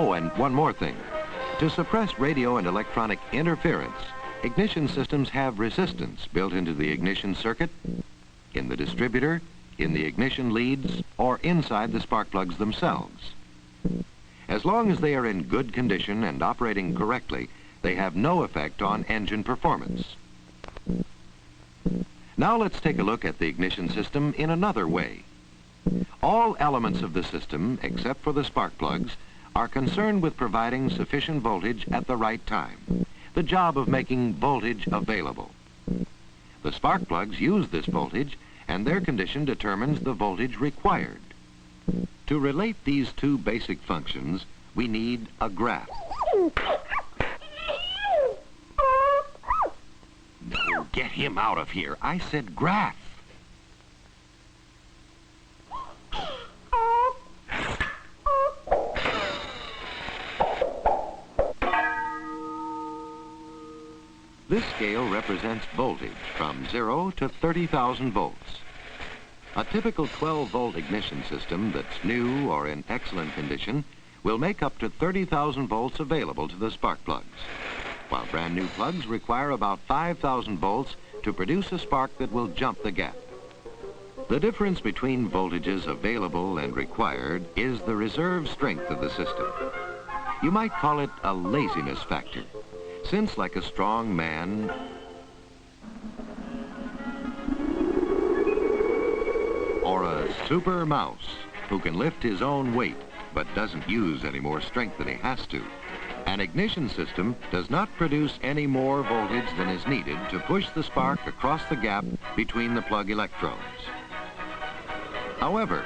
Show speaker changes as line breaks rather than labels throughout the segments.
Oh, and one more thing. To suppress radio and electronic interference, ignition systems have resistance built into the ignition circuit, in the distributor, in the ignition leads, or inside the spark plugs themselves. As long as they are in good condition and operating correctly, they have no effect on engine performance. Now let's take a look at the ignition system in another way. All elements of the system, except for the spark plugs, are concerned with providing sufficient voltage at the right time, the job of making voltage available. The spark plugs use this voltage, and their condition determines the voltage required. To relate these two basic functions, we need a graph. No, get him out of here. I said graph. This scale represents voltage from 0 to 30,000 volts. A typical 12-volt ignition system that's new or in excellent condition will make up to 30,000 volts available to the spark plugs, while brand new plugs require about 5,000 volts to produce a spark that will jump the gap. The difference between voltages available and required is the reserve strength of the system. You might call it a laziness factor, since like a strong man or a super mouse who can lift his own weight but doesn't use any more strength than he has to, an ignition system does not produce any more voltage than is needed to push the spark across the gap between the plug electrodes. However,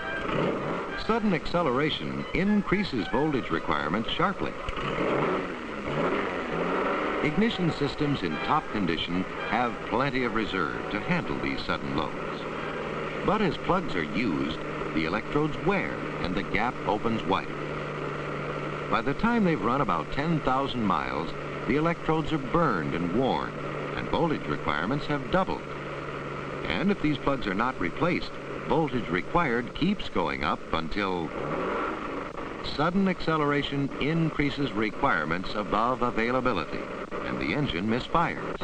sudden acceleration increases voltage requirements sharply. Ignition systems in top condition have plenty of reserve to handle these sudden loads. But as plugs are used, the electrodes wear and the gap opens wider. By the time they've run about 10,000 miles, the electrodes are burned and worn, and voltage requirements have doubled. And if these plugs are not replaced, voltage required keeps going up until sudden acceleration increases requirements above availability, and the engine misfires.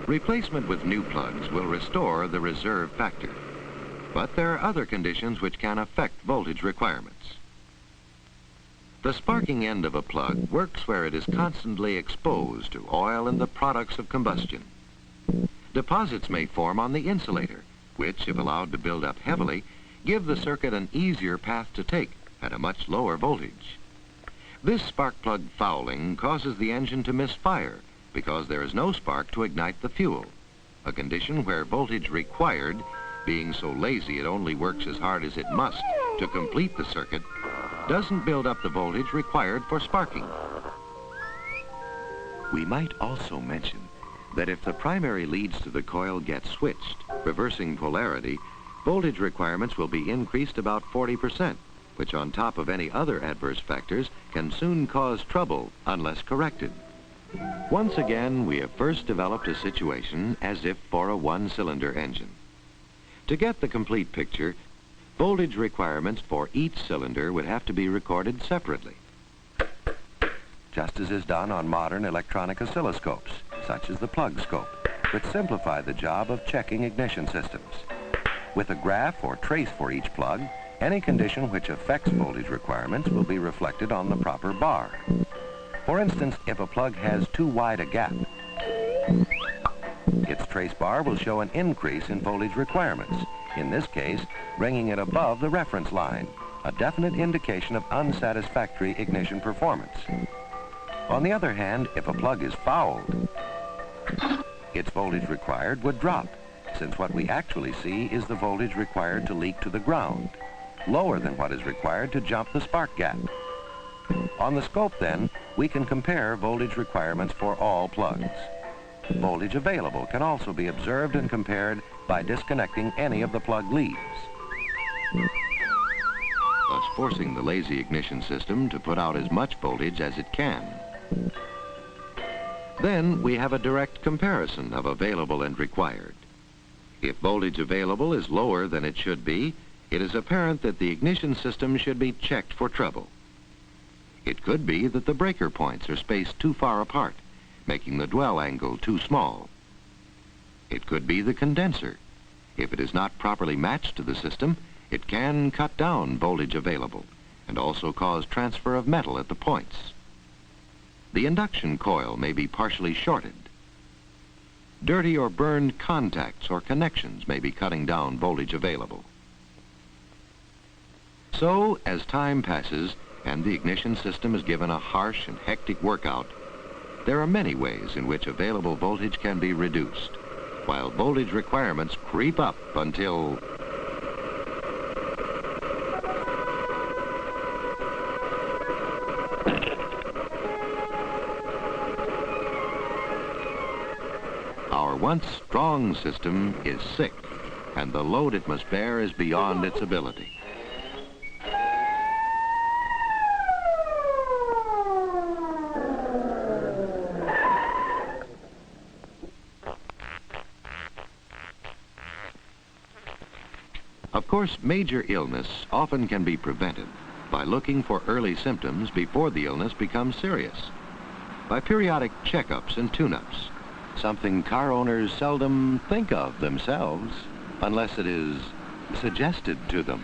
Replacement with new plugs will restore the reserve factor, but there are other conditions which can affect voltage requirements. The sparking end of a plug works where it is constantly exposed to oil and the products of combustion. Deposits may form on the insulator, which, if allowed to build up heavily, give the circuit an easier path to take at a much lower voltage. This spark plug fouling causes the engine to misfire because there is no spark to ignite the fuel, a condition where voltage required, being so lazy it only works as hard as it must to complete the circuit, doesn't build up the voltage required for sparking. We might also mention that if the primary leads to the coil get switched, reversing polarity, voltage requirements will be increased about 40%, which on top of any other adverse factors can soon cause trouble unless corrected. Once again, we have first developed a situation as if for a one-cylinder engine. To get the complete picture, voltage requirements for each cylinder would have to be recorded separately, just as is done on modern electronic oscilloscopes, such as the plug scope, which simplify the job of checking ignition systems. With a graph or trace for each plug, any condition which affects voltage requirements will be reflected on the proper bar. For instance, if a plug has too wide a gap, its trace bar will show an increase in voltage requirements, in this case, bringing it above the reference line, a definite indication of unsatisfactory ignition performance. On the other hand, if a plug is fouled, its voltage required would drop, since what we actually see is the voltage required to leak to the ground, lower than what is required to jump the spark gap. On the scope, then, we can compare voltage requirements for all plugs. Voltage available can also be observed and compared by disconnecting any of the plug leads, thus forcing the lazy ignition system to put out as much voltage as it can. Then we have a direct comparison of available and required. If voltage available is lower than it should be, it is apparent that the ignition system should be checked for trouble. It could be that the breaker points are spaced too far apart, making the dwell angle too small. It could be the condenser. If it is not properly matched to the system, it can cut down voltage available and also cause transfer of metal at the points. The induction coil may be partially shorted. Dirty or burned contacts or connections may be cutting down voltage available. So, as time passes and the ignition system is given a harsh and hectic workout, there are many ways in which available voltage can be reduced, while voltage requirements creep up until our once strong system is sick, and the load it must bear is beyond its ability. Of course, major illness often can be prevented by looking for early symptoms before the illness becomes serious, by periodic checkups and tune-ups, something car owners seldom think of themselves unless it is suggested to them.